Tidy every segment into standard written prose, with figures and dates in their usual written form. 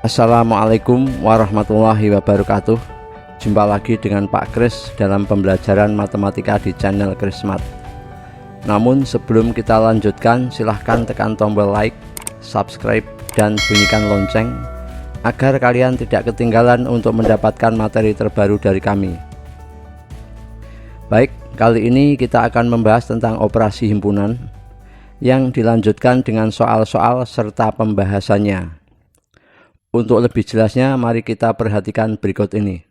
Assalamualaikum warahmatullahi wabarakatuh. Jumpa lagi dengan Pak Kris dalam pembelajaran matematika di channel Krismat. Namun sebelum kita lanjutkan, silahkan tekan tombol like, subscribe, dan bunyikan lonceng agar kalian tidak ketinggalan untuk mendapatkan materi terbaru dari kami. Baik, kali ini kita akan membahas tentang operasi himpunan yang dilanjutkan dengan soal-soal serta pembahasannya. Untuk lebih jelasnya, mari kita perhatikan berikut ini.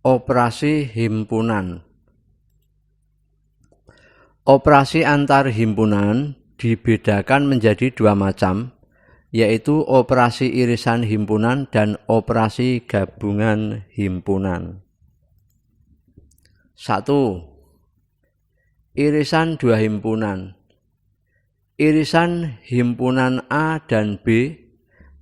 Operasi himpunan. Operasi antar himpunan dibedakan menjadi dua macam, yaitu operasi irisan himpunan dan operasi gabungan himpunan. 1. Irisan dua himpunan. Irisan himpunan A dan B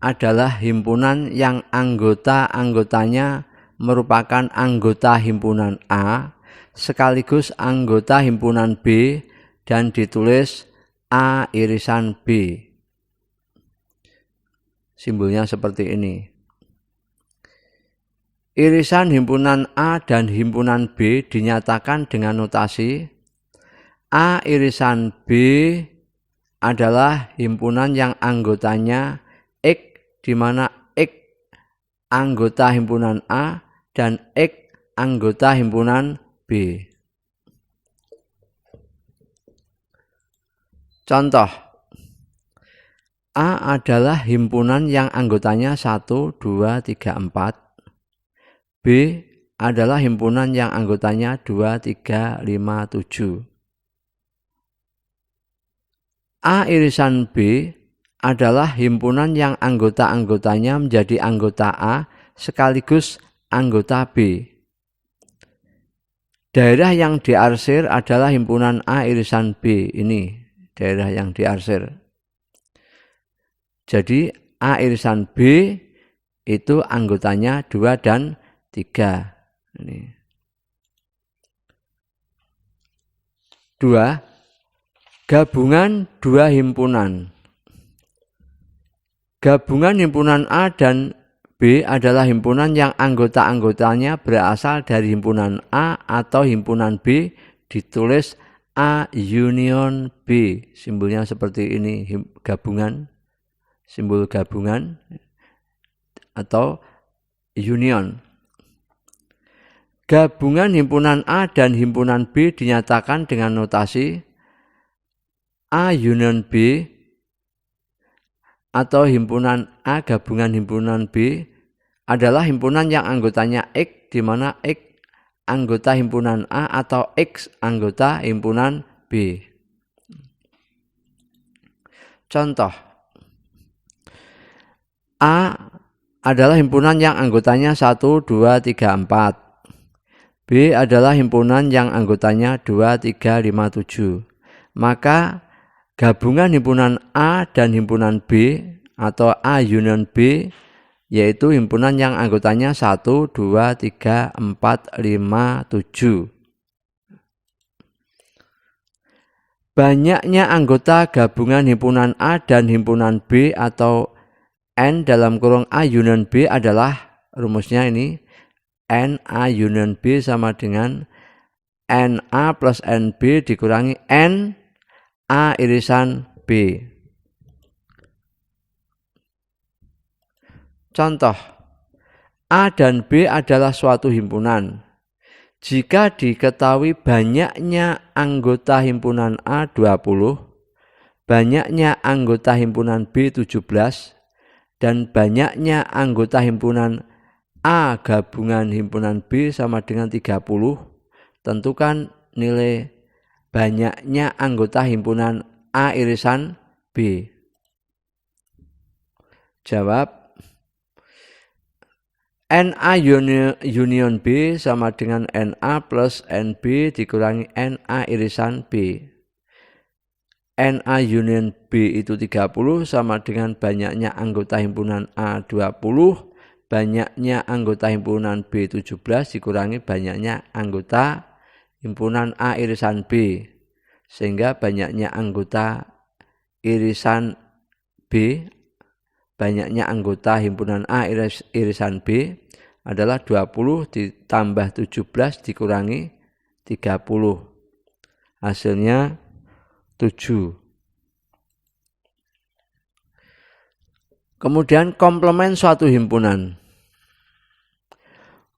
adalah himpunan yang anggota-anggotanya merupakan anggota himpunan A sekaligus anggota himpunan B dan ditulis A irisan B. Simbolnya seperti ini. Irisan himpunan A dan himpunan B dinyatakan dengan notasi A irisan B adalah himpunan yang anggotanya X, di mana X anggota himpunan A dan X anggota himpunan B. Contoh, A adalah himpunan yang anggotanya 1, 2, 3, 4. B adalah himpunan yang anggotanya 2, 3, 5, 7. A irisan B adalah himpunan yang anggota-anggotanya menjadi anggota A sekaligus anggota B. Daerah yang diarsir adalah himpunan A irisan B. Ini daerah yang diarsir. Jadi A irisan B itu anggotanya 2 dan 3. Ini. 2. Gabungan dua himpunan. Gabungan himpunan A dan B adalah himpunan yang anggota-anggotanya berasal dari himpunan A atau himpunan B, ditulis A union B. Simbolnya seperti ini, gabungan, simbol gabungan atau union. Gabungan himpunan A dan himpunan B dinyatakan dengan notasi A union B atau himpunan A gabungan himpunan B adalah himpunan yang anggotanya X, di mana X anggota himpunan A atau X anggota himpunan B. Contoh, A adalah himpunan yang anggotanya 1, 2, 3, 4. B adalah himpunan yang anggotanya 2, 3, 5, 7. Maka gabungan himpunan A dan himpunan B atau A union B yaitu himpunan yang anggotanya 1, 2, 3, 4, 5, 7. Banyaknya anggota gabungan himpunan A dan himpunan B atau N dalam kurung A union B adalah rumusnya ini N A union B sama dengan NA plus NB dikurangi N A irisan B. Contoh, A dan B adalah suatu himpunan. Jika diketahui banyaknya anggota himpunan A 20, banyaknya anggota himpunan B 17, dan banyaknya anggota himpunan A gabungan himpunan B sama dengan 30, tentukan nilai banyaknya anggota himpunan A irisan B. Jawab, NA union B sama dengan NA plus NB dikurangi NA irisan B. NA union B itu 30 sama dengan banyaknya anggota himpunan A 20, banyaknya anggota himpunan B 17 dikurangi banyaknya anggota himpunan A irisan B, sehingga banyaknya anggota irisan B, banyaknya anggota himpunan A irisan B adalah 20 ditambah 17 dikurangi 30. Hasilnya 7. Kemudian komplement suatu himpunan.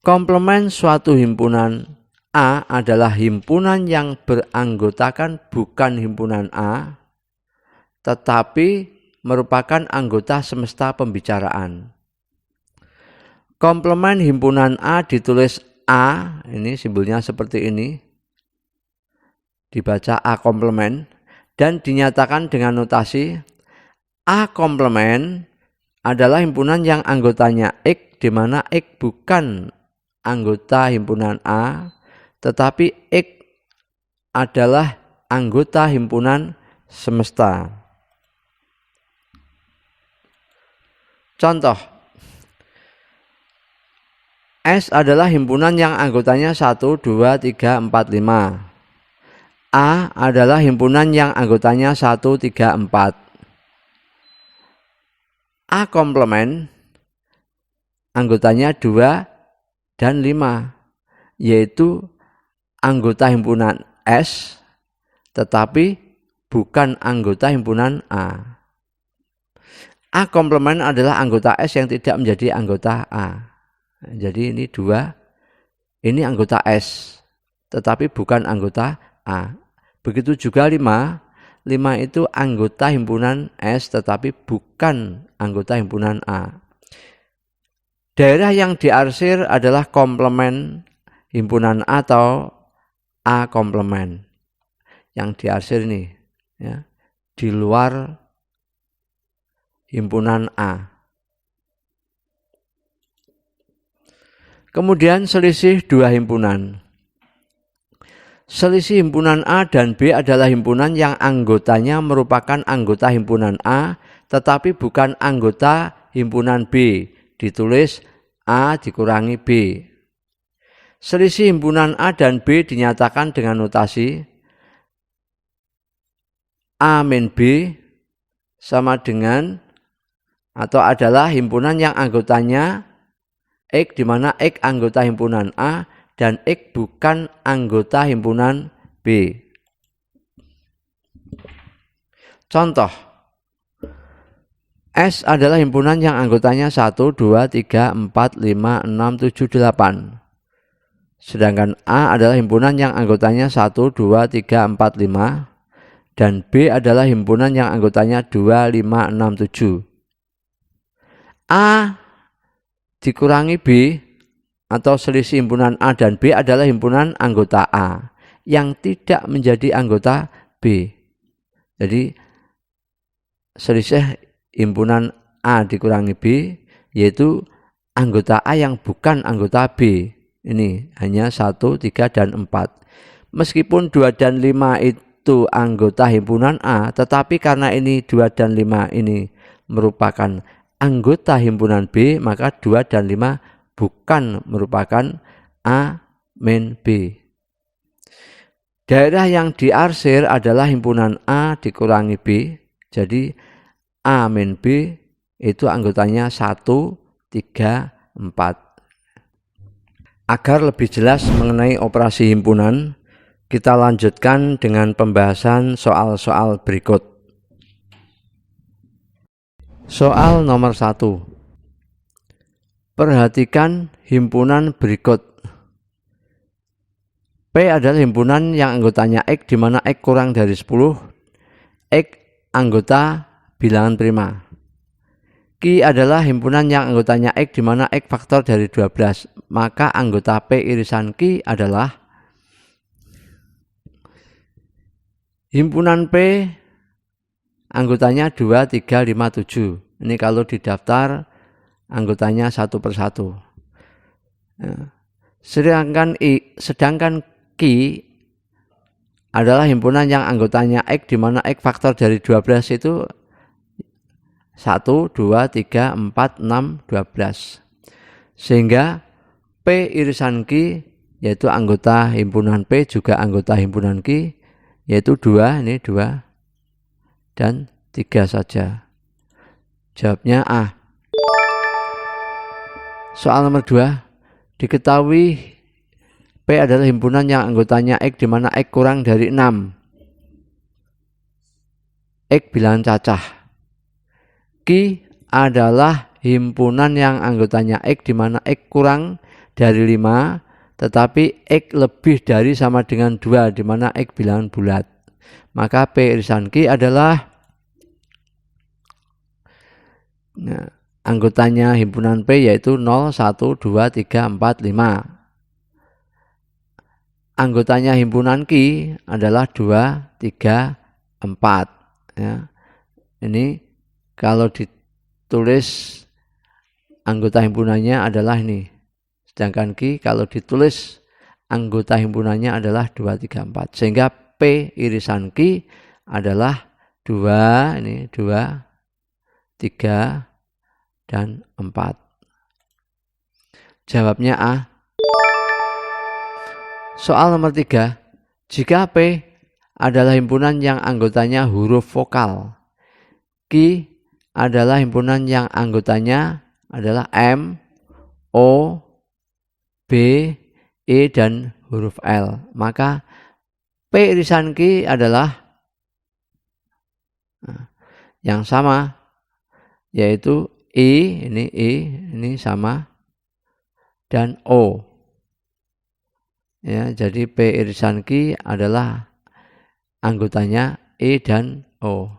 Komplement suatu himpunan A adalah himpunan yang beranggotakan bukan himpunan A, tetapi merupakan anggota semesta pembicaraan. Komplement himpunan A ditulis A, ini simbolnya seperti ini, dibaca A komplement, dan dinyatakan dengan notasi A komplement adalah himpunan yang anggotanya X, di mana X bukan anggota himpunan A, tetapi X adalah anggota himpunan semesta. Contoh, S adalah himpunan yang anggotanya 1, 2, 3, 4, 5. A adalah himpunan yang anggotanya 1, 3, 4. A komplement anggotanya 2 dan 5, yaitu anggota himpunan S tetapi bukan anggota himpunan A. A komplement adalah anggota S yang tidak menjadi anggota A. Jadi ini 2, ini anggota S tetapi bukan anggota A. Begitu juga 5 itu anggota himpunan S tetapi bukan anggota himpunan A. Daerah yang diarsir adalah komplement himpunan A atau A komplement. Yang diarsir ini ya, di luar himpunan A. Kemudian selisih dua himpunan. Selisih himpunan A dan B adalah himpunan yang anggotanya merupakan anggota himpunan A tetapi bukan anggota himpunan B. Ditulis A dikurangi B. Selisih himpunan A dan B dinyatakan dengan notasi A min B sama dengan atau adalah himpunan yang anggotanya X, di mana X anggota himpunan A dan X bukan anggota himpunan B. Contoh, S adalah himpunan yang anggotanya 1, 2, 3, 4, 5, 6, 7, 8. Sedangkan A adalah himpunan yang anggotanya 1, 2, 3, 4, 5. Dan B adalah himpunan yang anggotanya 2, 5, 6, 7. A dikurangi B atau selisih himpunan A dan B adalah himpunan anggota A yang tidak menjadi anggota B. Jadi selisih himpunan A dikurangi B yaitu anggota A yang bukan anggota B. Ini hanya 1, 3, dan 4. Meskipun 2 dan 5 itu anggota himpunan A, tetapi karena ini 2 dan 5 ini merupakan anggota himpunan B, maka 2 dan 5 bukan merupakan A min B. Daerah yang diarsir adalah himpunan A dikurangi B. Jadi A min B itu anggotanya 1, 3, 4. Agar lebih jelas mengenai operasi himpunan, kita lanjutkan dengan pembahasan soal-soal berikut. Soal nomor 1. Perhatikan himpunan berikut. P adalah himpunan yang anggotanya X, di mana X kurang dari 10. X anggota bilangan prima. Q adalah himpunan yang anggotanya X, di mana X faktor dari 12. Maka anggota P irisan Q adalah himpunan P anggotanya 2, 3, 5, 7. Ini kalau di daftar anggotanya 1 per 1. Sedangkan Q adalah himpunan yang anggotanya X, di mana X faktor dari 12 itu 1, 2, 3, 4, 6, 12. Sehingga P irisan Q yaitu anggota himpunan P juga anggota himpunan Q yaitu 2, ini 2 dan 3 saja. Jawabnya A. Soal nomor 2. Diketahui P adalah himpunan yang anggotanya X di mana X kurang dari 6. X bilangan cacah. Q adalah himpunan yang anggotanya X di mana X kurang dari 5, tetapi X lebih dari sama dengan 2 di mana X bilangan bulat. Maka P irisan Q adalah anggotanya himpunan P yaitu 0, 1, 2, 3, 4, 5. Anggotanya himpunan Q adalah 2, 3, 4. Ya. Ini kalau ditulis anggota himpunannya adalah ini. Sedangkan Q kalau ditulis anggota himpunannya adalah 2, 3, 4. Sehingga P irisan Q adalah 2, ini 2, 3, dan 4. Jawabnya A. Soal nomor 3. Jika P adalah himpunan yang anggotanya huruf vokal, Q adalah himpunan yang anggotanya adalah M, O, B, E, dan huruf L. Maka P irisan Q adalah yang sama, yaitu I, ini sama, dan O. Ya, jadi P irisan Q adalah anggotanya E dan O.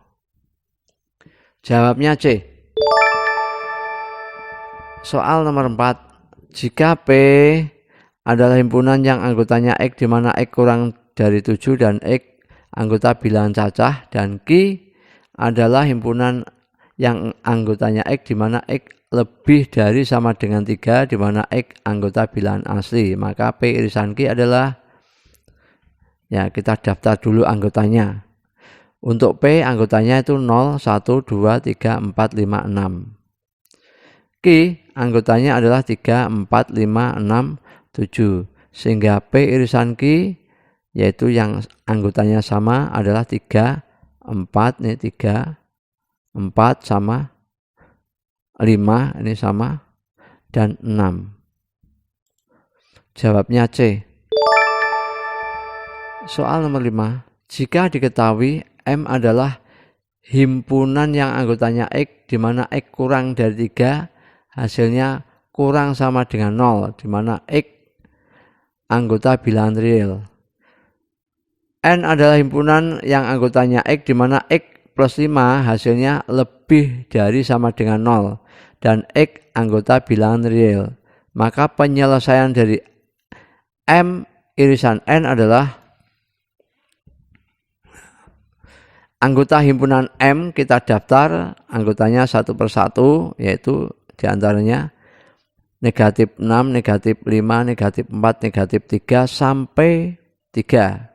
Jawabnya C. Soal nomor 4. Jika P adalah himpunan yang anggotanya X di mana X kurang dari 7 dan X anggota bilangan cacah, dan Q adalah himpunan yang anggotanya X di mana X lebih dari sama dengan 3 di mana X anggota bilangan asli, maka P irisan Q adalah, ya kita daftar dulu anggotanya. Untuk P anggotanya itu 0, 1, 2, 3, 4, 5, 6. Q anggotanya adalah 3, 4, 5, 6, 7. Sehingga P irisan Q yaitu yang anggotanya sama adalah 3, 4, ini 3, 4 sama 5, ini sama, dan 6. Jawabnya C. Soal nomor 5. Jika diketahui M adalah himpunan yang anggotanya X di mana X kurang dari 3, hasilnya kurang sama dengan 0 di mana X anggota bilangan real. N adalah himpunan yang anggotanya X di mana X plus 5 hasilnya lebih dari sama dengan 0 dan X anggota bilangan real. Maka penyelesaian dari M irisan N adalah anggota himpunan M kita daftar anggotanya satu persatu, yaitu diantaranya negatif 6, negatif 5, negatif 4, negatif 3 sampai 3.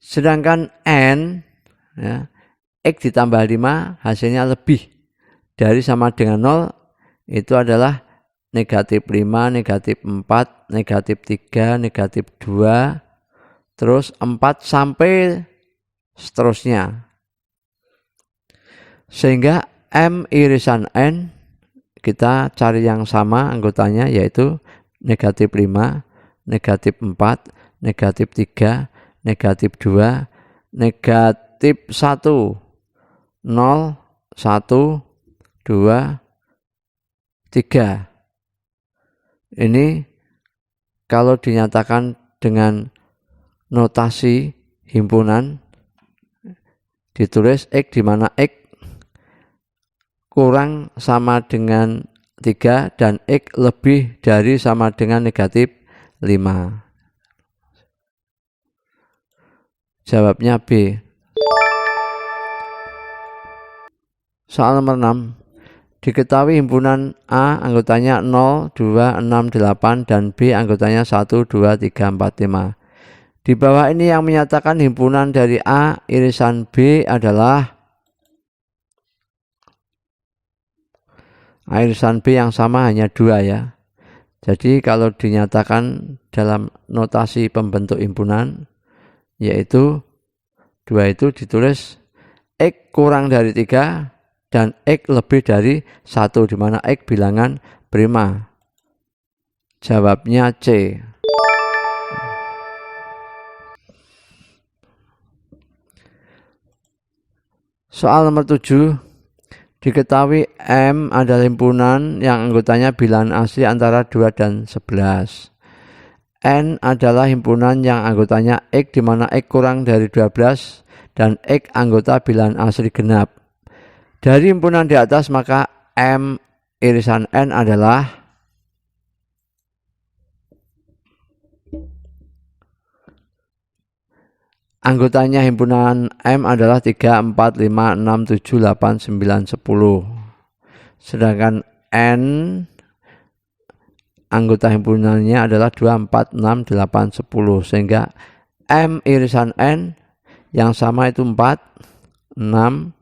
Sedangkan N, ya, X ditambah 5 hasilnya lebih dari sama dengan 0, itu adalah negatif 5, negatif 4, negatif 3, negatif 2, terus 4 sampai seterusnya. Sehingga M irisan N kita cari yang sama anggotanya, yaitu negatif 5, negatif 4, negatif 3, negatif 2, negatif 1, 0, 1, 2, 3. Ini kalau dinyatakan dengan notasi himpunan ditulis X di mana X kurang sama dengan 3 dan X lebih dari sama dengan negatif 5. Jawabnya B. Soal nomor 6. Diketahui himpunan A anggotanya 0, 2, 6, 8 dan B anggotanya 1, 2, 3, 4, 5. Di bawah ini yang menyatakan himpunan dari A irisan B adalah irisan B yang sama hanya 2 ya. Jadi kalau dinyatakan dalam notasi pembentuk himpunan, yaitu 2 itu ditulis X kurang dari 3 dan X lebih dari 1, di mana X bilangan prima. Jawabnya C. Soal nomor 7. Diketahui M adalah himpunan yang anggotanya bilangan asli antara 2 dan 11. N adalah himpunan yang anggotanya X, di mana X kurang dari 12 dan X anggota bilangan asli genap. Dari himpunan di atas maka M irisan N adalah anggotanya himpunan M adalah 3, 4, 5, 6, 7, 8, 9, 10. Sedangkan N anggota himpunannya adalah 2, 4, 6, 8, 10. Sehingga M irisan N yang sama itu 4, 6,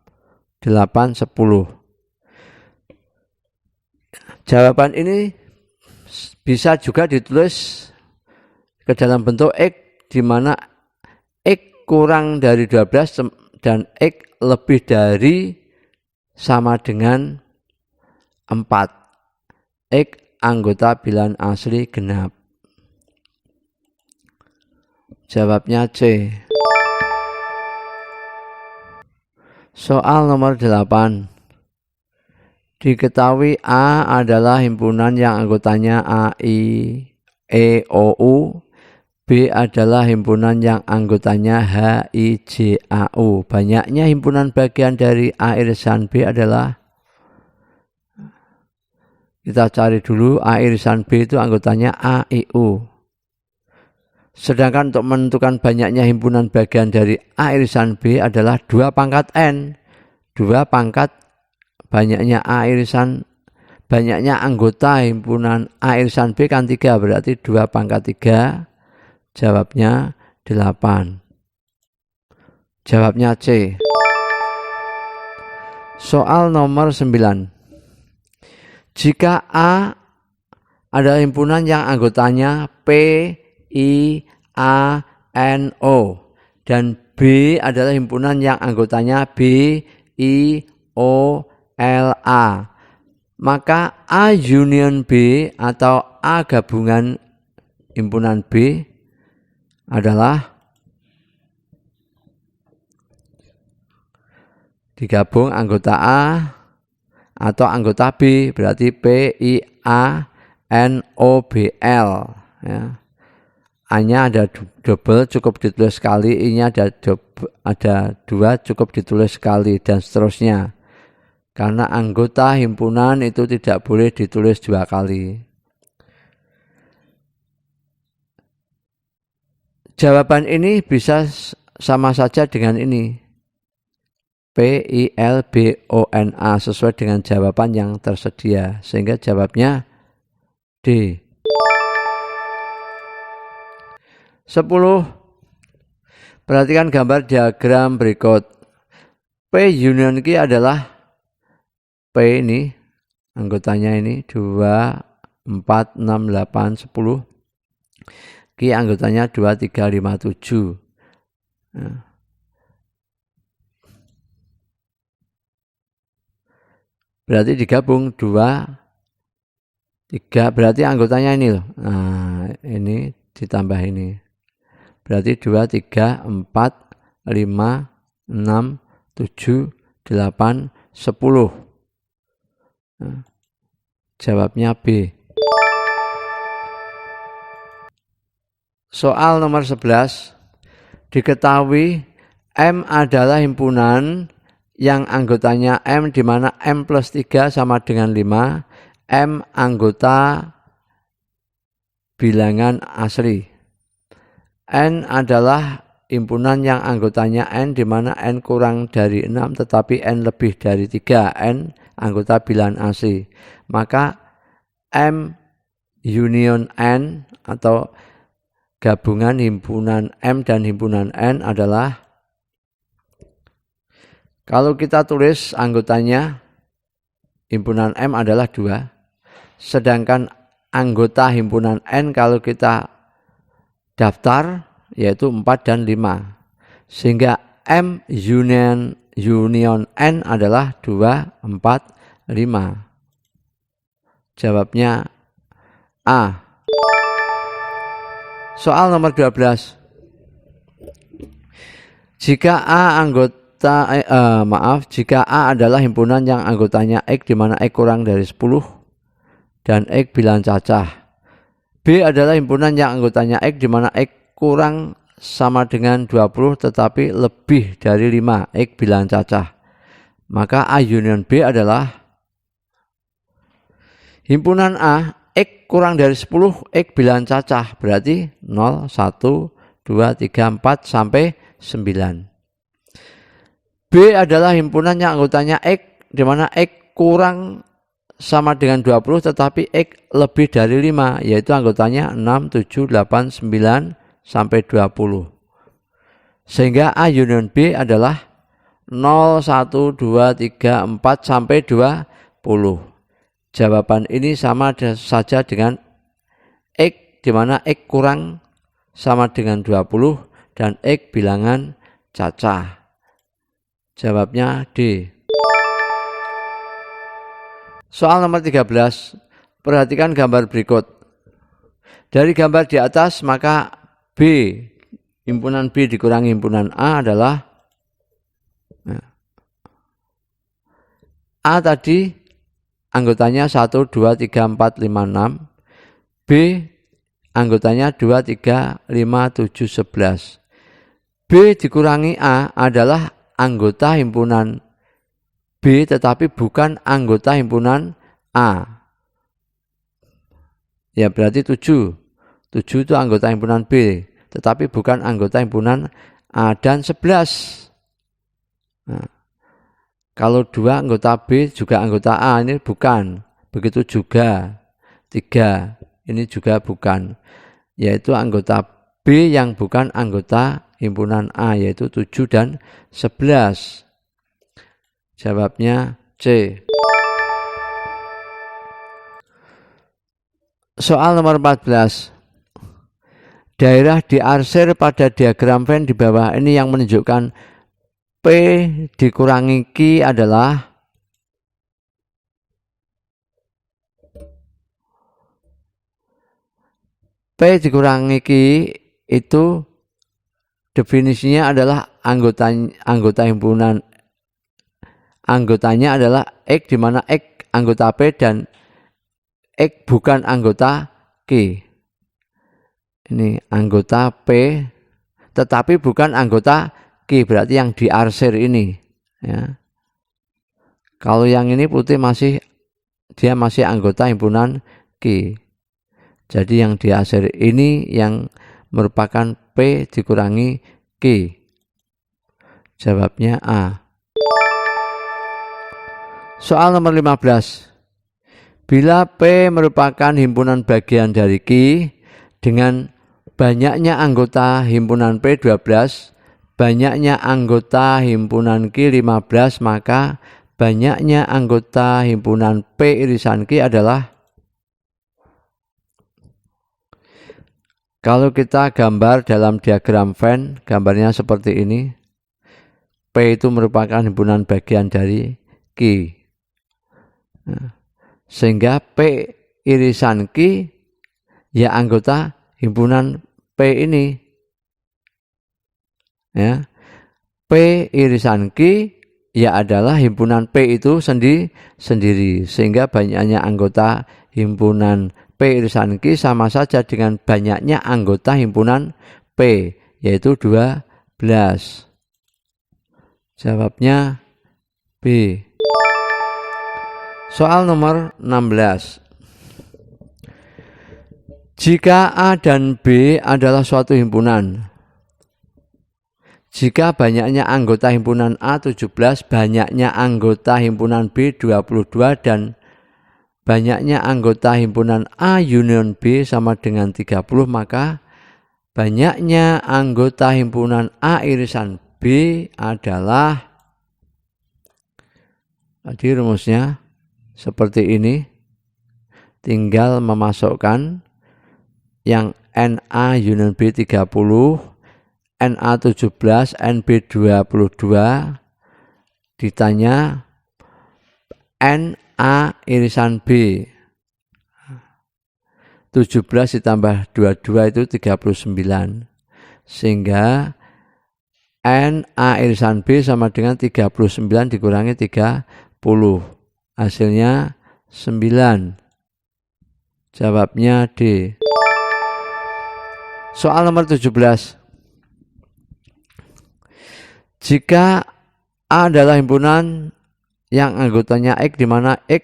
8, 10. Jawaban ini bisa juga ditulis ke dalam bentuk X, di mana X kurang dari 12 dan X lebih dari sama dengan 4. X anggota bilangan asli genap. Jawabnya C. Soal nomor 8. Diketahui A adalah himpunan yang anggotanya A, I, E, O, U. B adalah himpunan yang anggotanya H, I, J, A, U. Banyaknya himpunan bagian dari A irisan B adalah, kita cari dulu, A irisan B itu anggotanya A, I, U. Sedangkan untuk menentukan banyaknya himpunan bagian dari A irisan B adalah 2 pangkat N. 2 pangkat banyaknya A irisan, banyaknya anggota himpunan A irisan B kan 3, berarti 2 pangkat 3. Jawabnya 8. Jawabnya C. Soal nomor 9. Jika A adalah himpunan yang anggotanya P, I, A, N, O dan B adalah himpunan yang anggotanya B, I, O, L, A, maka A union B atau A gabungan himpunan B adalah digabung anggota A atau anggota B, berarti P, I, A, N, O, B, L. Ya. A-nya ada double cukup ditulis sekali, I-nya ada 2 cukup ditulis sekali, dan seterusnya. Karena anggota himpunan itu tidak boleh ditulis 2 kali. Jawaban ini bisa sama saja dengan ini. P, I, L, B, O, N, A sesuai dengan jawaban yang tersedia. Sehingga jawabnya D. 10. Perhatikan gambar diagram berikut. P union Q adalah P ini, anggotanya ini 2, 4, 6, 8, 10. Q anggotanya 2, 3, 5, 7. Nah. Berarti digabung 2, 3, berarti anggotanya ini loh. Nah, ini ditambah ini. Berarti 2, 3, 4, 5, 6, 7, 8, 10. Nah, jawabnya B. Soal nomor 11. Diketahui M adalah himpunan yang anggotanya M, di mana M plus 3 sama dengan 5. M anggota bilangan asli. N adalah himpunan yang anggotanya N, di mana N kurang dari 6 tetapi N lebih dari 3. N anggota bilangan asli. Maka M union N atau gabungan himpunan M dan himpunan N adalah, kalau kita tulis anggotanya himpunan M adalah 2, sedangkan anggota himpunan N kalau kita daftar yaitu 4 dan 5. Sehingga M union N adalah 2, 4, 5. Jawabnya A. Soal nomor 12. Jika A adalah himpunan yang anggotanya X di mana X kurang dari 10 dan X bilang cacah. B adalah himpunan yang anggotanya X di mana X kurang sama dengan 20 tetapi lebih dari 5, X bilang cacah. Maka A union B adalah himpunan A X kurang dari 10, X bilang cacah. Berarti 0, 1, 2, 3, 4 sampai 9. B adalah himpunan yang anggotanya X di mana X kurang sama dengan 20 tetapi X lebih dari 5, yaitu anggotanya 6, 7, 8, 9 sampai 20. Sehingga A union B adalah 0, 1, 2, 3, 4 sampai 20. Jawaban ini sama saja dengan X di mana X kurang sama dengan 20 dan X bilangan cacah. Jawabnya D. Soal nomor 13. Perhatikan gambar berikut. Dari gambar di atas maka B, himpunan B dikurangi himpunan A adalah A tadi anggotanya 1, 2, 3, 4, 5, 6. B anggotanya 2, 3, 5, 7, 11. B dikurangi A adalah anggota himpunan B tetapi bukan anggota himpunan A. Ya berarti 7. 7 itu anggota himpunan B tetapi bukan anggota himpunan A. Dan 11. Nah, kalau 2 anggota B juga anggota A, ini bukan. Begitu juga 3, ini juga bukan. Yaitu anggota B yang bukan anggota himpunan A, yaitu 7 dan 11. Jawabnya C. Soal nomor 14. Daerah diarsir pada diagram Venn di bawah ini yang menunjukkan P dikurangi Q adalah P dikurangi Q itu definisinya adalah anggota himpunan. Anggotanya adalah X di mana X anggota P dan X bukan anggota Q. Ini anggota P tetapi bukan anggota Q, berarti yang diarsir ini ya. Kalau yang ini putih dia masih anggota himpunan Q. Jadi yang diarsir ini yang merupakan P dikurangi Q. Jawabnya A. Soal nomor 15. Bila P merupakan himpunan bagian dari Q dengan banyaknya anggota himpunan P 12, banyaknya anggota himpunan Q 15, maka banyaknya anggota himpunan P irisan Q adalah, kalau kita gambar dalam diagram Venn, gambarnya seperti ini. P itu merupakan himpunan bagian dari Q. Nah, sehingga P irisan Q ya anggota himpunan P ini. Ya. P irisan Q ya adalah himpunan P itu sendiri. Sehingga banyaknya anggota himpunan P irisan Q sama saja dengan banyaknya anggota himpunan P, yaitu 12. Jawabnya B. Soal nomor 16. Jika A dan B adalah suatu himpunan, jika banyaknya anggota himpunan A 17, banyaknya anggota himpunan B 22, dan banyaknya anggota himpunan A union B sama dengan 30, maka banyaknya anggota himpunan A irisan B adalah, tadi rumusnya seperti ini, tinggal memasukkan yang NA union B 30, NA 17, NB 22, ditanya N, A irisan B. 17 ditambah 22 itu 39. Sehingga N, A irisan B sama dengan 39 dikurangi 30. Hasilnya 9. Jawabnya D. Soal nomor 17. Jika A adalah himpunan yang anggotanya X di mana X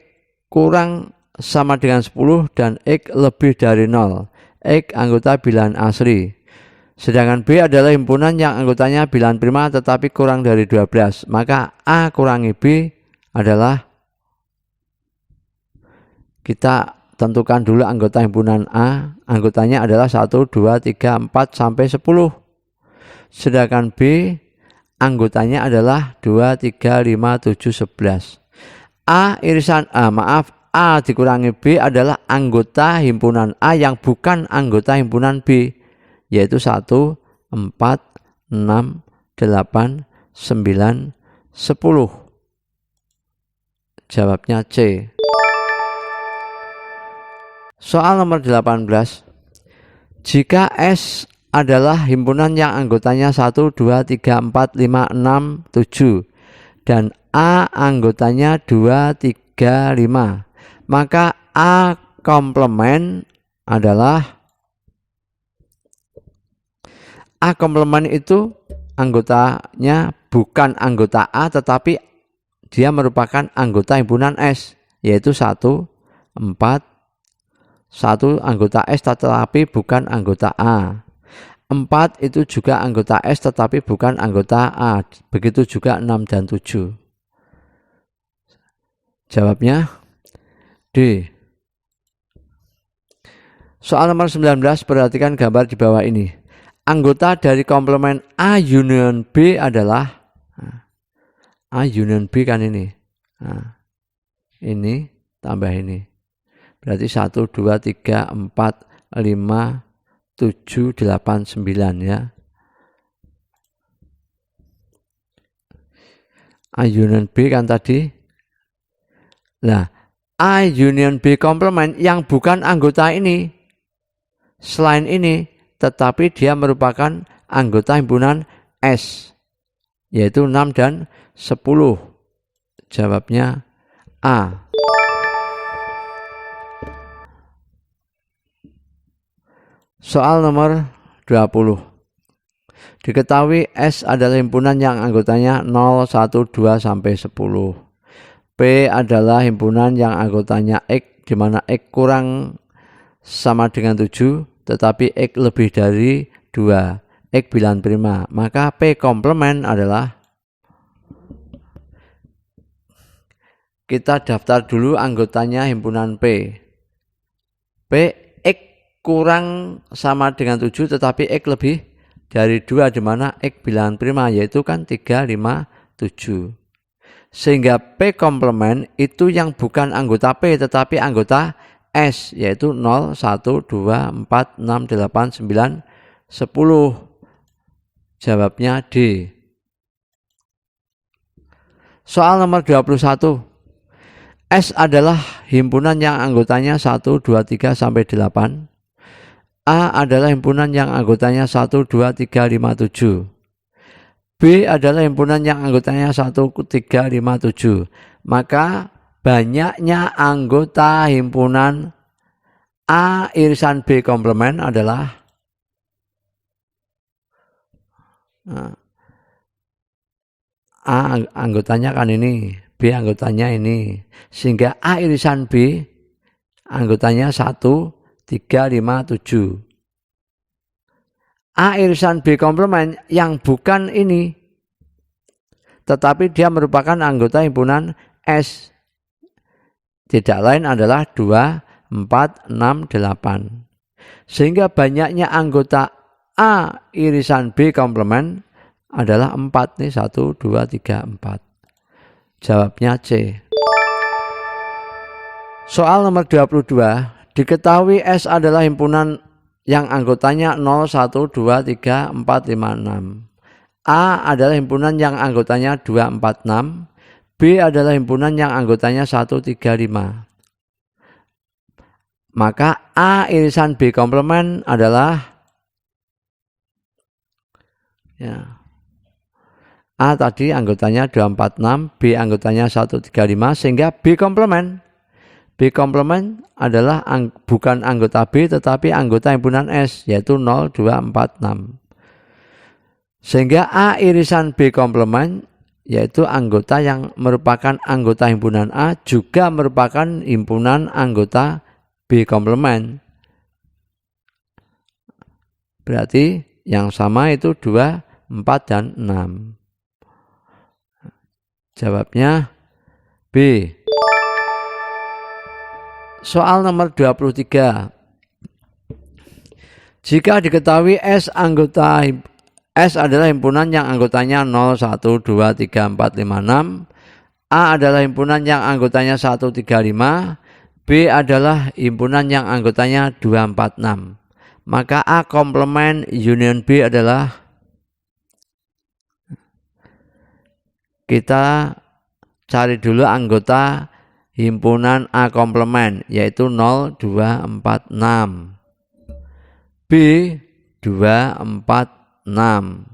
kurang sama dengan 10 dan X lebih dari 0. X anggota bilangan asli. Sedangkan B adalah himpunan yang anggotanya bilangan prima tetapi kurang dari 12. Maka A kurangi B adalah, kita tentukan dulu anggota himpunan A. Anggotanya adalah 1, 2, 3, 4 sampai 10. Sedangkan B anggotanya adalah 2, 3, 5, 7, 11. A irisan A dikurangi B adalah anggota himpunan A yang bukan anggota himpunan B, yaitu 1, 4, 6, 8, 9, 10. Jawabnya C. Soal nomor 18. Jika S adalah himpunan yang anggotanya 1, 2, 3, 4, 5, 6, 7 dan A anggotanya 2, 3, 5, maka A komplement adalah, A komplement itu anggotanya bukan anggota A tetapi dia merupakan anggota himpunan S, yaitu 1, 4, 1 anggota S tetapi bukan anggota A. 4 itu juga anggota S tetapi bukan anggota A. Begitu juga 6 dan 7. Jawabnya D. Soal nomor 19, perhatikan gambar di bawah ini. Anggota dari komplement A union B adalah, A union B kan ini. Nah, ini tambah ini. Berarti 1, 2, 3, 4, 5, 7, 8, 9 ya. A union B kan tadi. Nah, A union B komplement yang bukan anggota ini, selain ini, tetapi dia merupakan anggota himpunan S, yaitu 6 dan 10. Jawabnya A. Soal nomor 20. Diketahui S adalah himpunan yang anggotanya 0, 1, 2 sampai 10. P adalah himpunan yang anggotanya X di mana X kurang sama dengan 7 tetapi X lebih dari 2. X bilangan prima. Maka P komplement adalah, kita daftar dulu anggotanya himpunan P. P X kurang sama dengan 7 tetapi X lebih dari 2 di mana X bilangan prima yaitu kan 3, 5, 7. Sehingga P komplement itu yang bukan anggota P tetapi anggota S yaitu 0, 1, 2, 4, 6, 8, 9, 10. Jawabnya D. Soal nomor 21. S adalah himpunan yang anggotanya 1, 2, 3 sampai 8. A adalah himpunan yang anggotanya 1, 2, 3, 5, 7. B adalah himpunan yang anggotanya 1, 3, 5, 7. Maka banyaknya anggota himpunan A irisan B komplement adalah, A anggotanya kan ini, B anggotanya ini. Sehingga A irisan B anggotanya 1, 3, 5, 7. A irisan B komplement yang bukan ini, tetapi dia merupakan anggota himpunan S. Tidak lain adalah 2, 4, 6, 8. Sehingga banyaknya anggota A irisan B komplement adalah 4 nih, 1, 2, 3, 4. Jawabnya C. Soal nomor 22. Diketahui S adalah himpunan yang anggotanya 0, 1, 2, 3, 4, 5, 6. A adalah himpunan yang anggotanya 2, 4, 6. B adalah himpunan yang anggotanya 1, 3, 5. Maka A irisan B komplement adalah ya, A tadi anggotanya 2, 4, 6, B anggotanya 1, 3, 5, sehingga B komplement. B komplement adalah bukan anggota B tetapi anggota himpunan S, yaitu 0, 2, 4, 6. Sehingga A irisan B komplement yaitu anggota yang merupakan anggota himpunan A juga merupakan himpunan anggota B komplement. Berarti yang sama itu 2, 4, dan 6. Jawabnya B. Soal nomor 23. Jika diketahui S adalah himpunan yang anggotanya 0, 1, 2, 3, 4, 5, 6. A adalah himpunan yang anggotanya 1, 3, 5. B adalah himpunan yang anggotanya 2, 4, 6. Maka A komplement union B adalah, kita cari dulu anggota himpunan A komplement, yaitu 0, 2, 4, 6. B 2, 4, 6.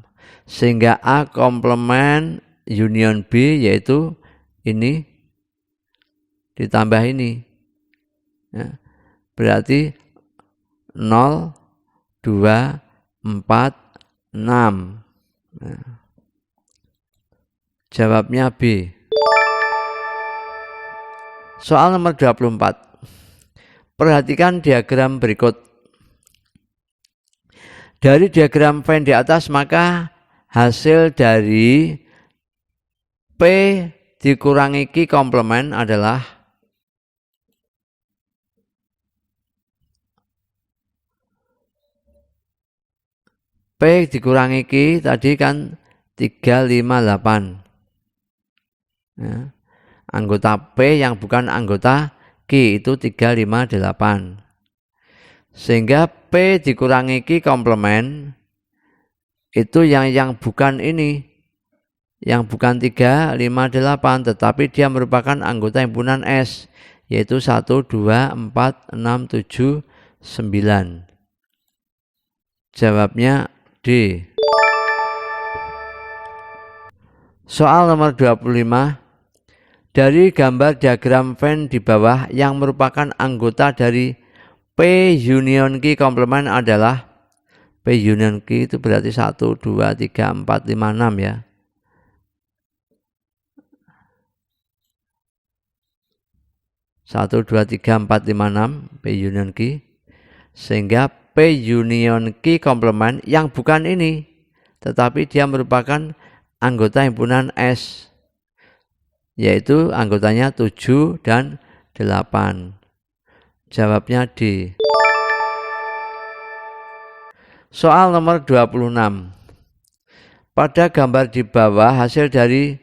Sehingga A komplement union B yaitu ini ditambah ini. Ya, berarti 0, 2, 4, 6. Nah, jawabnya B. Soal nomor 24. Perhatikan diagram berikut. Dari diagram Venn di atas maka hasil dari P dikurangi Q komplement adalah P dikurangi Q tadi kan 3, 5, 8. Ya. Anggota P yang bukan anggota Q itu 3, 5, 8. Sehingga P dikurangi Q komplement itu yang bukan ini. Yang bukan 3, 5, 8. Tetapi dia merupakan anggota himpunan S. Yaitu 1, 2, 4, 6, 7, 9. Jawabnya D. Soal nomor 25. Dari gambar diagram Venn di bawah yang merupakan anggota dari P union Q komplement adalah, P union Q itu berarti 1, 2, 3, 4, 5, 6 ya. Satu, 2, 3, 4, 5, 6 P union Q. Sehingga P union Q komplement yang bukan ini, tetapi dia merupakan anggota himpunan S, yaitu anggotanya 7 dan 8. Jawabnya D. Soal nomor 26. Pada gambar di bawah hasil dari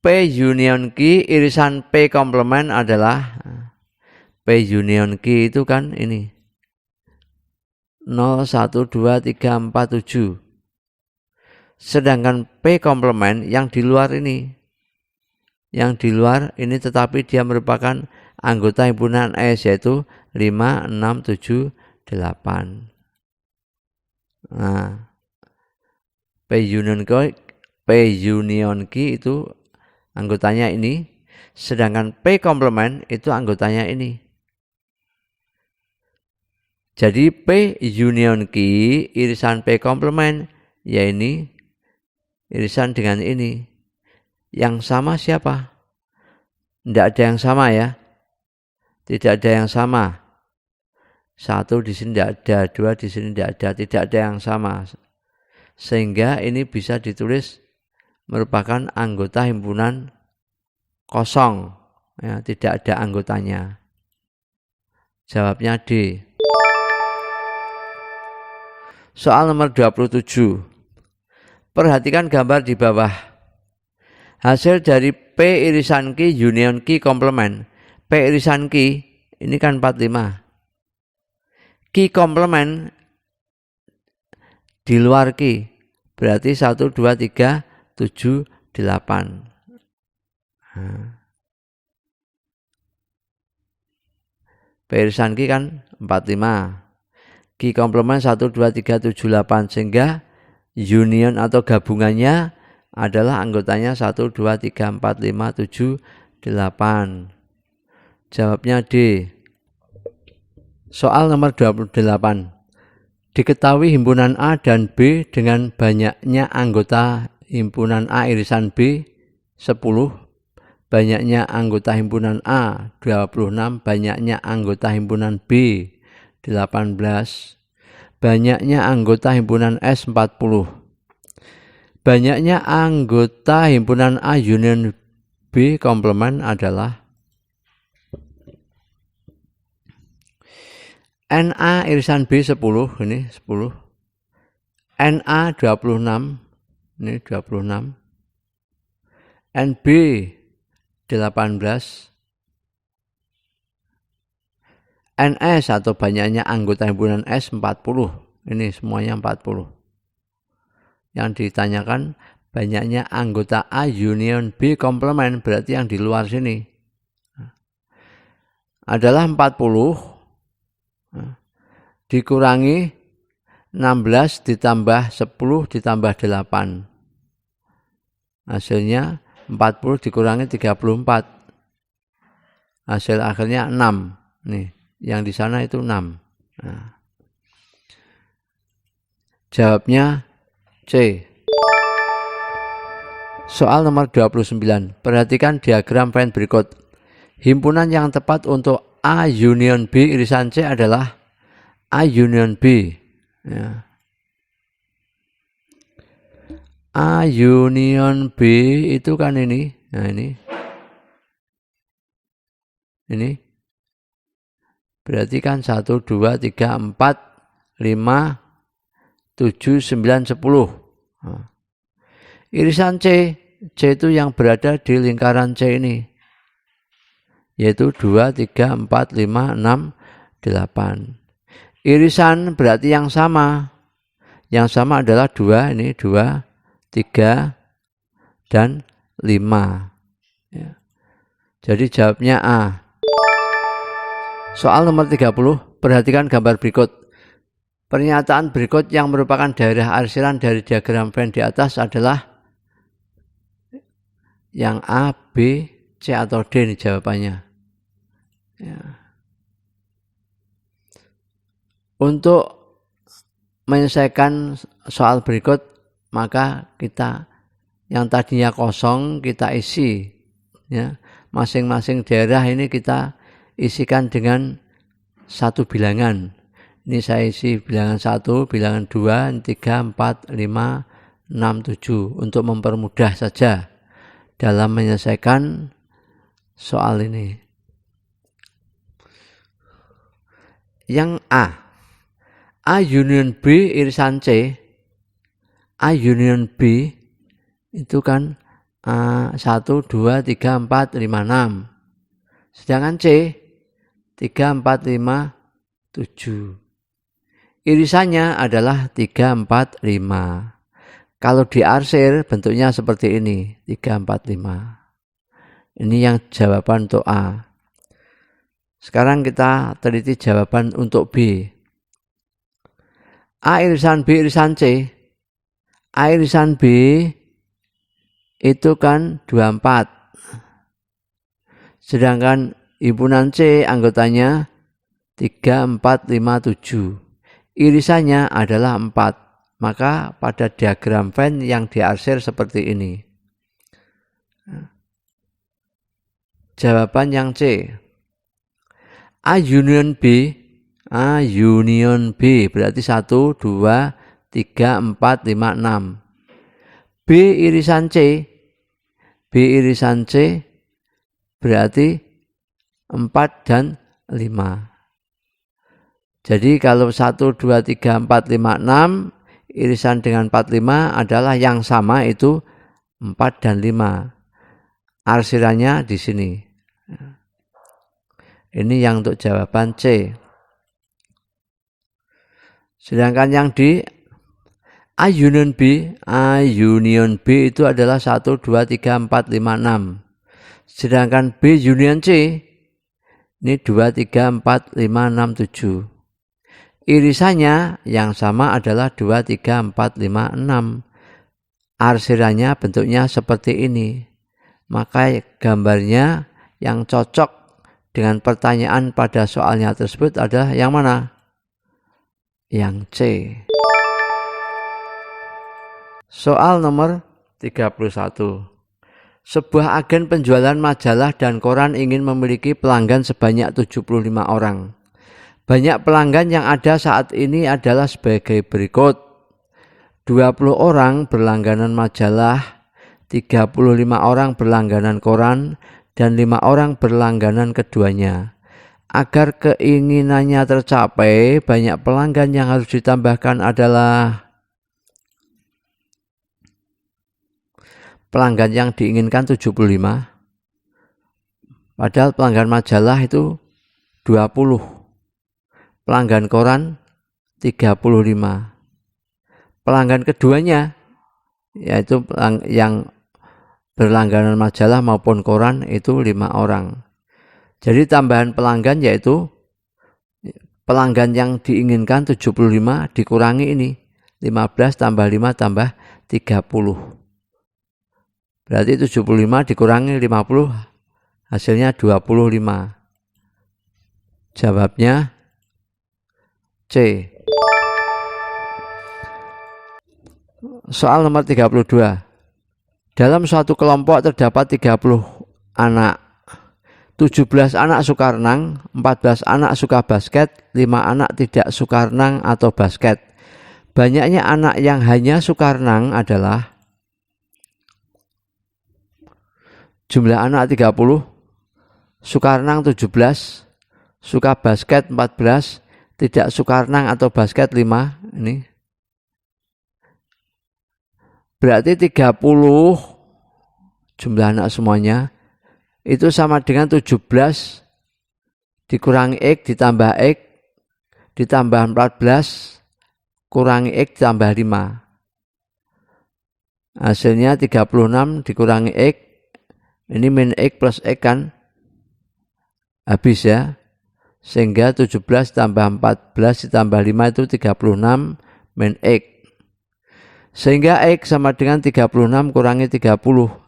P union Q irisan P komplement adalah, P union Q itu kan ini 0, 1, 2, 3, 4, 7. Sedangkan P komplement yang di luar ini, tetapi dia merupakan anggota himpunan S yaitu 5, 6, 7, 8. Nah, P union Q itu anggotanya ini, sedangkan P komplement itu anggotanya ini. Jadi P union Q irisan P komplement ya ini irisan dengan ini. Yang sama siapa? Tidak ada yang sama ya. Tidak ada yang sama. 1 di sini tidak ada, 2 di sini tidak ada yang sama. Sehingga ini bisa ditulis merupakan anggota himpunan kosong, ya, tidak ada anggotanya. Jawabnya D. Soal nomor 27. Perhatikan gambar di bawah. Hasil dari P irisan Q union Q komplement. P irisan Q ini kan 45. Q komplement di luar Q berarti 1, 2, 3, 7, 8. P irisan Q kan 45. Q komplement 1, 2, 3, 7, 8. Sehingga union atau gabungannya adalah anggotanya 1, 2, 3, 4, 5, 7, 8. Jawabnya D. Soal nomor 28. Diketahui himpunan A dan B dengan banyaknya anggota himpunan A irisan B 10, banyaknya anggota himpunan A 26, banyaknya anggota himpunan B 18, banyaknya anggota himpunan S 40. Banyaknya anggota himpunan A union B komplement adalah NA irisan B 10, ini 10. NA 26, ini 26. NB 18. NS atau banyaknya anggota himpunan S 40. Ini semuanya 40. Yang ditanyakan banyaknya anggota A union B komplement, berarti yang di luar sini adalah 40 dikurangi 16 ditambah 10 ditambah 8. Hasilnya 40 dikurangi 34. Hasil akhirnya 6. Nih, yang di sana itu 6. Nah. Jawabnya C. Soal nomor 29. Perhatikan diagram Venn berikut. Himpunan yang tepat untuk A union B irisan C adalah A union B. Ya. A union B itu kan ini. Nah ini. Ini. Berarti kan 1, 2, 3, 4, 5, 7, 9, 10. Nah. Irisan C. C itu yang berada di lingkaran C ini. Yaitu 2, 3, 4, 5, 6, 8. Irisan berarti yang sama. Yang sama adalah 2, ini 2, 3, dan 5. Ya. Jadi jawabnya A. Soal nomor 30, perhatikan gambar berikut. Pernyataan berikut yang merupakan daerah arsiran dari diagram Venn di atas adalah yang A, B, C atau D ini jawabannya. Ya. Untuk menyelesaikan soal berikut, maka kita yang tadinya kosong kita isi. Ya. Masing-masing daerah ini kita isikan dengan satu bilangan. Ini saya isi bilangan 1, bilangan 2, 3, 4, 5, 6, 7 untuk mempermudah saja dalam menyelesaikan soal ini. Yang A union B irisan C. A union B itu kan 1, 2, 3, 4, 5, 6. Sedangkan C 3, 4, 5, 7. Irisannya adalah 3, 4, 5. Kalau diarsir bentuknya seperti ini, 3, 4, 5. Ini yang jawaban untuk A. Sekarang kita teliti jawaban untuk B. A irisan B irisan C. A irisan B itu kan 24. Sedangkan himpunan C anggotanya 3, 4, 5, 7. Irisannya adalah 4. Maka pada diagram Venn yang diarsir seperti ini. Jawaban yang C. A union B. A union B berarti 1, 2, 3, 4, 5, 6. B irisan C. B irisan C berarti 4 dan 5. Jadi kalau 1, 2, 3, 4, 5, 6 irisan dengan 4, 5 adalah yang sama itu 4 dan 5. Arsirannya di sini. Ini yang untuk jawaban C. Sedangkan yang di A union B itu adalah 1, 2, 3, 4, 5, 6. Sedangkan B union C ini 2, 3, 4, 5, 6, 7. Irisannya yang sama adalah 2, 3, 4, 5, 6. Arsirannya bentuknya seperti ini. Maka gambarnya yang cocok dengan pertanyaan pada soalnya tersebut adalah yang mana? Yang C. Soal nomor 31. Sebuah agen penjualan majalah dan koran ingin memiliki pelanggan sebanyak 75 orang. Banyak pelanggan yang ada saat ini adalah sebagai berikut. 20 orang berlangganan majalah, 35 orang berlangganan koran, dan 5 orang berlangganan keduanya. Agar keinginannya tercapai, banyak pelanggan yang harus ditambahkan adalah pelanggan yang diinginkan 75. Padahal pelanggan majalah itu 20. Pelanggan koran 35. Pelanggan keduanya yaitu yang berlangganan majalah maupun koran itu 5 orang. Jadi tambahan pelanggan yaitu pelanggan yang diinginkan 75 dikurangi ini 15 tambah 5 tambah 30. Berarti 75 dikurangi 50 hasilnya 25. Jawabnya C. Soal nomor 32. Dalam suatu kelompok terdapat 30 anak. 17 anak suka renang, 14 anak suka basket, 5 anak tidak suka renang atau basket. Banyaknya anak yang hanya suka renang adalah jumlah anak 30, suka renang 17, suka basket 14, tidak suka renang atau basket 5. Ini berarti 30 jumlah anak semuanya itu sama dengan 17 dikurangi X ditambah X ditambah 14 kurangi X ditambah 5. Hasilnya 36 dikurangi X. Ini min X plus X kan habis ya. Sehingga 17 tambah 14 ditambah 5 itu 36 min X. Sehingga X sama dengan 36 kurangi 30.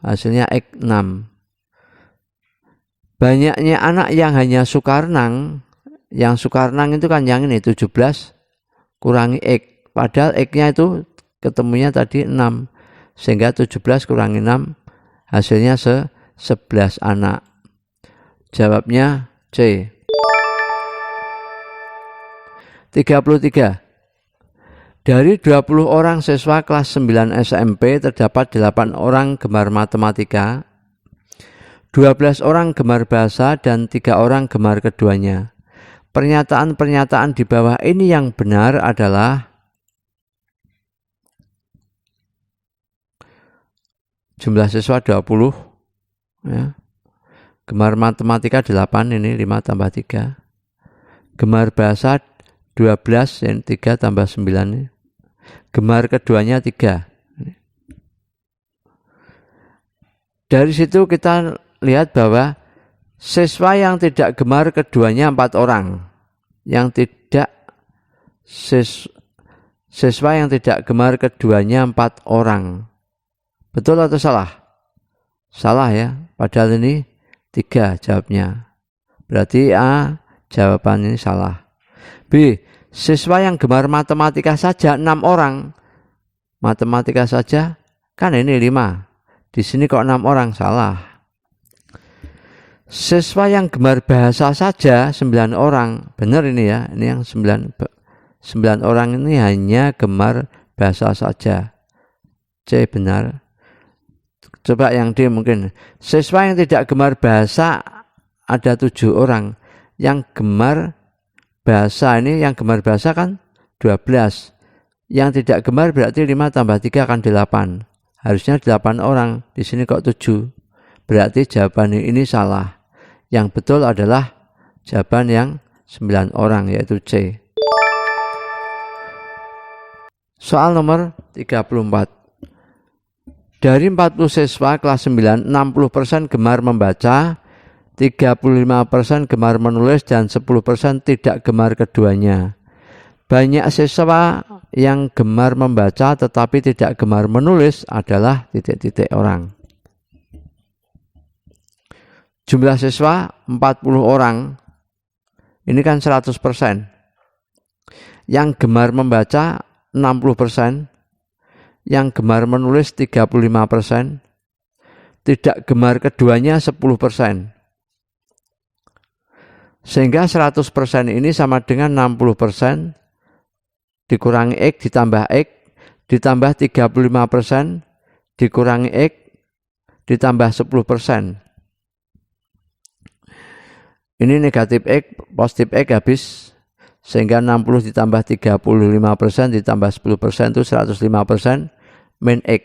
Hasilnya X 6. Banyaknya anak yang hanya suka renang. Yang suka renang itu kan yang ini 17 kurangi X. Padahal X-nya itu ketemunya tadi 6. Sehingga 17 kurangi 6 hasilnya 11 anak. Jawabnya C. 33. Dari 20 orang siswa kelas 9 SMP terdapat 8 orang gemar matematika, 12 orang gemar bahasa, dan 3 orang gemar keduanya. Pernyataan-pernyataan di bawah ini yang benar adalah jumlah siswa 20 ya. Gemar matematika 8, ini 5 tambah 3. Gemar bahasa 12, yang 3 tambah 9. Gemar keduanya 3. Dari situ kita lihat bahwa siswa yang tidak gemar keduanya 4 orang. Siswa yang tidak gemar keduanya 4 orang. Betul atau salah? Salah ya, padahal ini 3 jawabnya. Berarti A jawaban ini salah. B, siswa yang gemar matematika saja 6 orang. Matematika saja kan ini 5. Di sini kok 6 orang, salah. Siswa yang gemar bahasa saja 9 orang. Benar ini ya, ini yang 9 orang ini hanya gemar bahasa saja. C benar. Coba yang D mungkin. Siswa yang tidak gemar bahasa ada 7 orang. Yang gemar bahasa ini, yang gemar bahasa kan 12. Yang tidak gemar berarti 5 tambah 3 kan 8. Harusnya 8 orang. Di sini kok 7. Berarti jawaban ini salah. Yang betul adalah jawaban yang 9 orang yaitu C. Soal nomor 34. Dari 40 siswa kelas 9, 60% gemar membaca, 35% gemar menulis, dan 10% tidak gemar keduanya. Banyak siswa yang gemar membaca tetapi tidak gemar menulis adalah titik-titik orang. Jumlah siswa 40 orang, ini kan 100%. Yang gemar membaca 60%, yang gemar menulis 35%, tidak gemar keduanya 10%. Sehingga 100% ini sama dengan 60% dikurangi X ditambah X ditambah 35% dikurangi X ditambah 10%. Ini negatif X, positif X habis. Sehingga 60 ditambah 35% ditambah 10% itu 105% min X.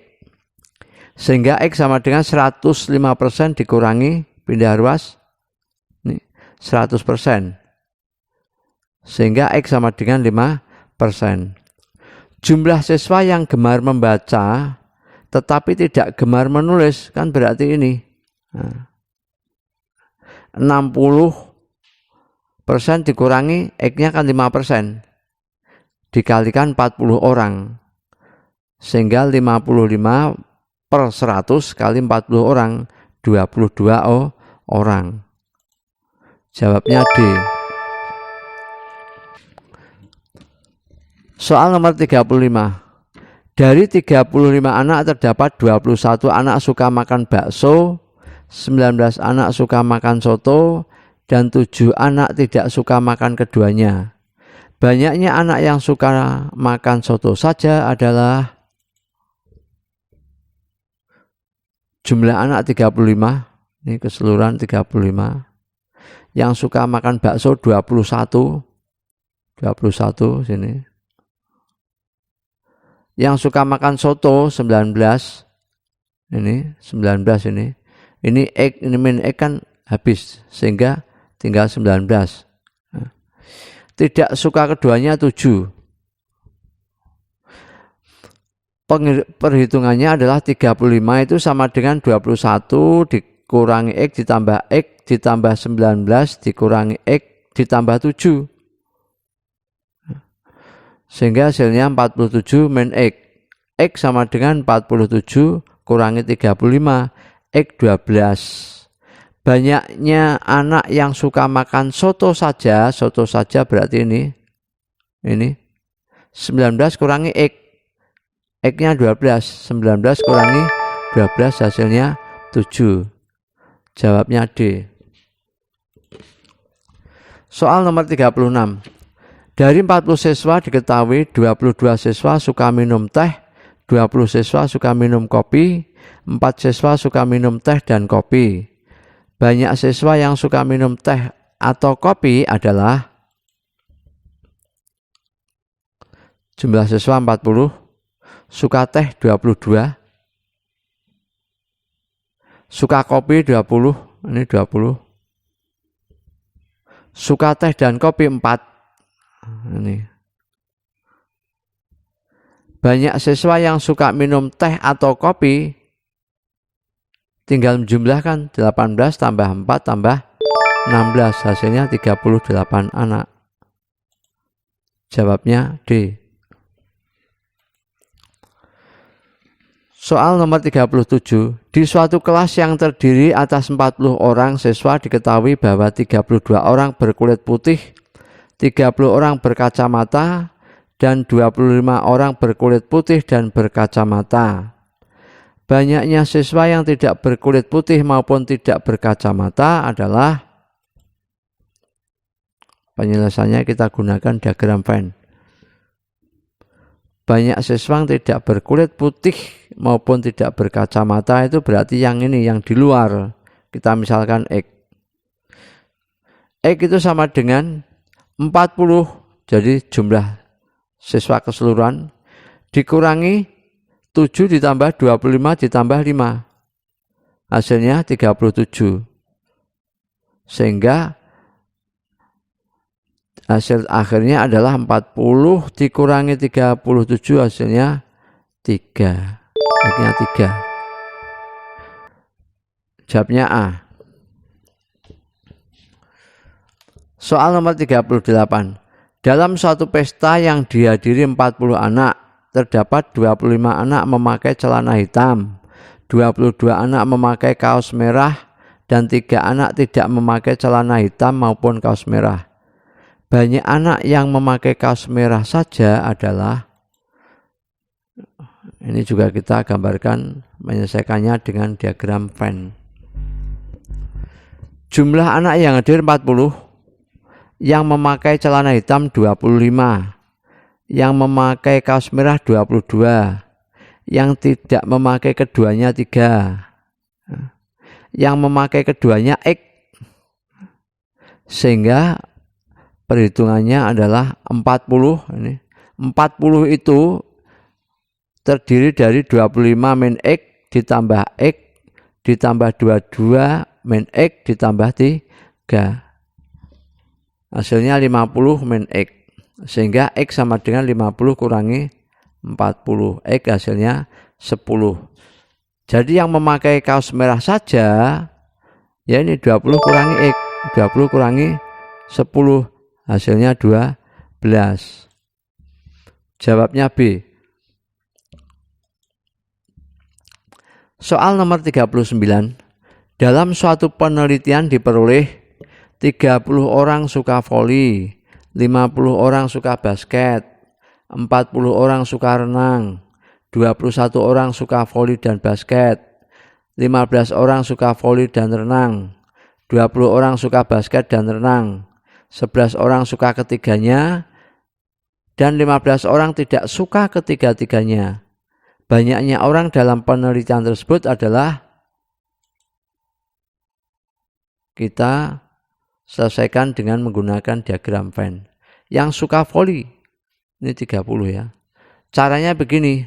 Sehingga X sama dengan 105% dikurangi pindah ruas 100%. Sehingga X sama dengan 5%. Jumlah siswa yang gemar membaca tetapi tidak gemar menulis kan berarti ini. 60% dikurangi X-nya kan 5%. Dikalikan 40 orang. Sehingga 55 per 100 kali 40 orang, 22 orang. Jawabnya D. Soal nomor 35. Dari 35 anak terdapat 21 anak suka makan bakso, 19 anak suka makan soto, dan 7 anak tidak suka makan keduanya. Banyaknya anak yang suka makan soto saja adalah jumlah anak 35, ini keseluruhan 35. Yang suka makan bakso 21 sini. Yang suka makan soto 19, ini 19 ini. Ini X, ini min X kan habis, sehingga tinggal 19. Tidak suka keduanya 7. Perhitungannya adalah 35 itu sama dengan 21 dikurangi X ditambah X ditambah 19 dikurangi X ditambah 7. Sehingga hasilnya 47 min X. X sama dengan 47 kurangi 35, X 12. Banyaknya anak yang suka makan soto saja berarti ini 19 kurangi X. X-nya 12, 19 kurangi 12 hasilnya 7. Jawabnya D. Soal nomor 36. Dari 40 siswa diketahui 22 siswa suka minum teh, 20 siswa suka minum kopi, 4 siswa suka minum teh dan kopi. Banyak siswa yang suka minum teh atau kopi adalah jumlah siswa 40, suka teh 22, suka kopi 20, ini 20. Suka teh dan kopi 4. Ini. Banyak siswa yang suka minum teh atau kopi, tinggal menjumlahkan 18 tambah 4 tambah 16, hasilnya 38 anak. Jawabnya D. Soal nomor 37. Di suatu kelas yang terdiri atas 40 orang siswa diketahui bahwa 32 orang berkulit putih, 30 orang berkacamata, dan 25 orang berkulit putih dan berkacamata. Banyaknya siswa yang tidak berkulit putih maupun tidak berkacamata adalah, penyelesaiannya kita gunakan diagram Venn. Banyak siswa yang tidak berkulit putih maupun tidak berkacamata itu berarti yang ini, yang di luar. Kita misalkan X. X itu sama dengan 40, jadi jumlah siswa keseluruhan, dikurangi 7 ditambah 25 ditambah 5. Hasilnya 37. Sehingga hasil akhirnya adalah 40 dikurangi 37, hasilnya 3. X-nya 3. Jawabnya A. Soal nomor 38. Dalam suatu pesta yang dihadiri 40 anak, terdapat 25 anak memakai celana hitam, 22 anak memakai kaos merah, dan 3 anak tidak memakai celana hitam maupun kaos merah. Banyak anak yang memakai kaos merah saja adalah, ini juga kita gambarkan menyelesaikannya dengan diagram Venn. Jumlah anak yang hadir 40, yang memakai celana hitam 25, yang memakai kaos merah 22, yang tidak memakai keduanya 3, yang memakai keduanya X. Sehingga perhitungannya adalah 40. Ini 40 itu terdiri dari 25 min X ditambah X ditambah 22 min X ditambah 3. Hasilnya 50 min X. Sehingga X sama dengan 50 kurangi 40. X hasilnya 10. Jadi yang memakai kaos merah saja, ya ini 20 kurangi X. 20 kurangi 10. Hasilnya 12. Jawabnya B. Soal nomor 39. Dalam suatu penelitian diperoleh 30 orang suka voli, 50 orang suka basket, 40 orang suka renang, 21 orang suka voli dan basket, 15 orang suka voli dan renang, 20 orang suka basket dan renang, 11 orang suka ketiganya, dan 15 orang tidak suka ketiga-tiganya. Banyaknya orang dalam penelitian tersebut adalah, kita selesaikan dengan menggunakan diagram Venn. Yang suka voli, ini 30 ya. Caranya begini.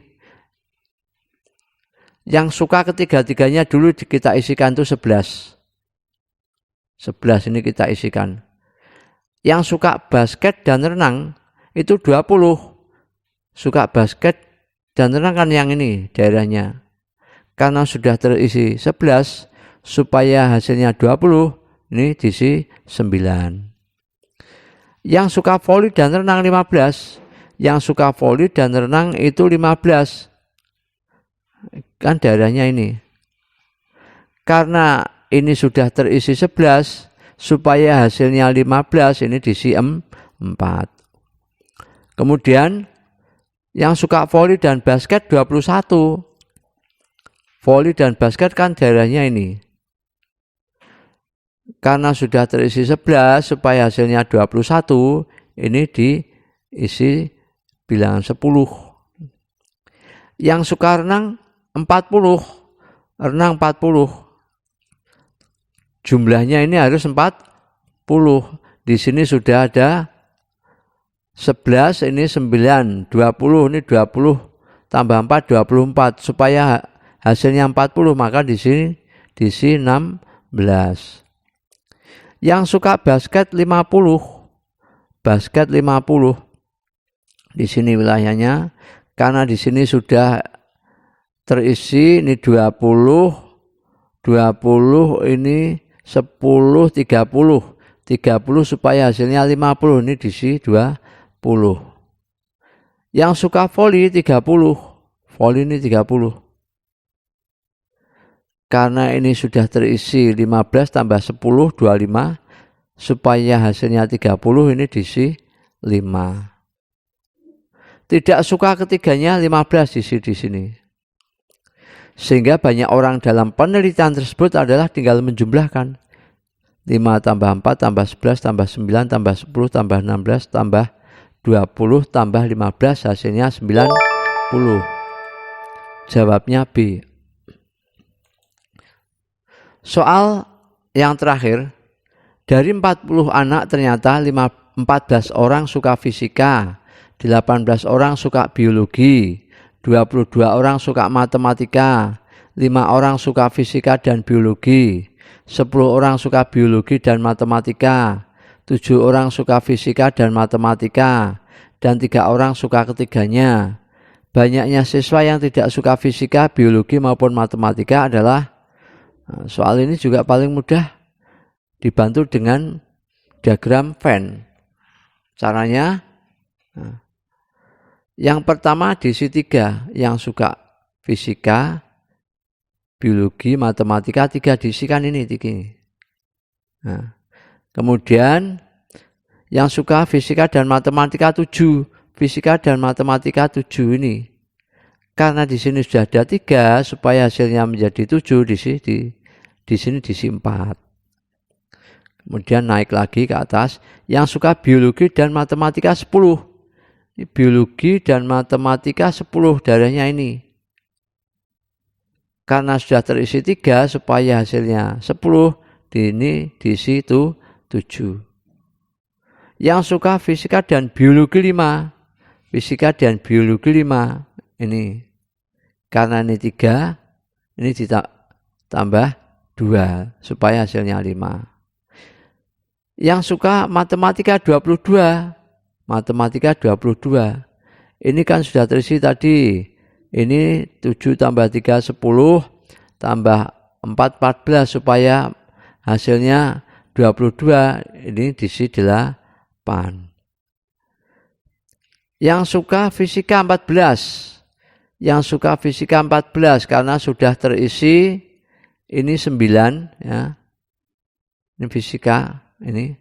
Yang suka ketiga-tiganya dulu kita isikan itu 11. 11 ini kita isikan. Yang suka basket dan renang itu 20. Suka basket dan renang kan yang ini daerahnya. Karena sudah terisi 11, supaya hasilnya 20, ini diisi 9. Yang suka voli dan renang 15. Yang suka voli dan renang itu 15. Kan daerahnya ini. Karena ini sudah terisi 11, supaya hasilnya 15, ini diisi 4. Kemudian yang suka voli dan basket 21. Voli dan basket kan daerahnya ini. Karena sudah terisi 11, supaya hasilnya 21, ini diisi bilangan 10. Yang suka renang 40. Renang 40. Jumlahnya ini harus 40. Di sini sudah ada 11, ini 9, 20, ini 20 tambah 4, 24. Supaya hasilnya 40, maka di sini diisi 16. Yang suka basket 50. Basket 50. Di sini wilayahnya, karena di sini sudah terisi, ini 20, 20 ini 10, 30. 30 supaya hasilnya 50, ini diisi 20. Yang suka voli 30. Voli ini 30. Karena ini sudah terisi 15 tambah 10, 25. Supaya hasilnya 30, ini diisi 5. Tidak suka ketiganya 15 diisi di sini. Sehingga banyak orang dalam penelitian tersebut adalah tinggal menjumlahkan. 5 tambah 4 tambah 11 tambah 9 tambah 10 tambah 16 tambah 20 tambah 15, hasilnya 90. Jawabnya B. Soal yang terakhir, dari 40 anak ternyata 14 orang suka fisika, 18 orang suka biologi, 22 orang suka matematika, 5 orang suka fisika dan biologi, 10 orang suka biologi dan matematika, 7 orang suka fisika dan matematika, dan 3 orang suka ketiganya. Banyaknya siswa yang tidak suka fisika, biologi maupun matematika adalah Nah, soal ini juga paling mudah dibantu dengan diagram Venn. Caranya, nah, yang pertama diisi 3, yang suka fisika, biologi, matematika, 3 diisikan ini 3. Nah, kemudian yang suka fisika dan matematika 7, fisika dan matematika 7 ini. Karena di sini sudah ada 3, supaya hasilnya menjadi 7, di sini diisi 4. Kemudian naik lagi ke atas, yang suka biologi dan matematika 10. Ini biologi dan matematika 10 darahnya ini. Karena sudah terisi 3, supaya hasilnya 10, ini diisi 7. Yang suka fisika dan biologi 5, fisika dan biologi 5 ini. Karena ini 3, ini ditambah 2 supaya hasilnya 5. Yang suka matematika 22, matematika 22. Ini kan sudah terisi tadi. Ini 7 tambah 3 10 tambah 4 14 supaya hasilnya 22, ini diisi 8. Yang suka fisika 14. Yang suka fisika 14 karena sudah terisi ini 9 ya. Ini fisika ini.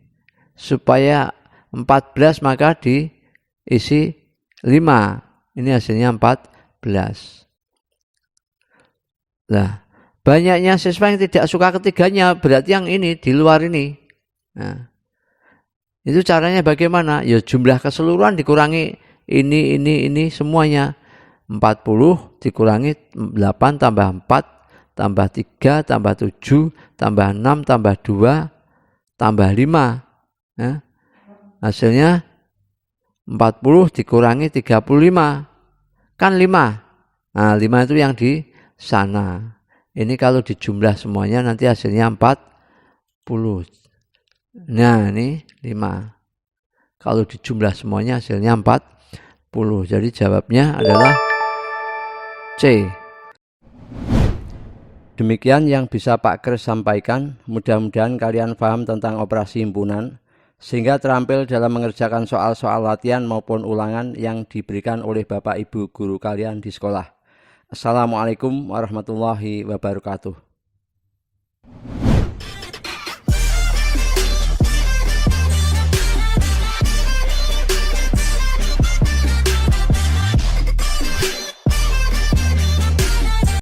Supaya 14 maka diisi 5. Ini hasilnya 14. Nah, banyaknya siswa yang tidak suka ketiganya berarti yang ini di luar ini. Nah, itu caranya bagaimana? Ya jumlah keseluruhan dikurangi ini semuanya. 40 dikurangi 8 tambah 4 tambah 3 tambah 7 tambah 6 tambah 2 tambah 5 ya. Hasilnya 40 dikurangi 35 kan 5. Nah 5 itu yang di sana. Ini kalau dijumlah semuanya nanti hasilnya 40. Nah ini 5. Kalau dijumlah semuanya hasilnya 40. Jadi jawabnya adalah C. Demikian yang bisa Pak Kris sampaikan. Mudah-mudahan kalian paham tentang operasi himpunan, sehingga terampil dalam mengerjakan soal-soal latihan maupun ulangan yang diberikan oleh Bapak Ibu guru kalian di sekolah. Assalamualaikum warahmatullahi wabarakatuh.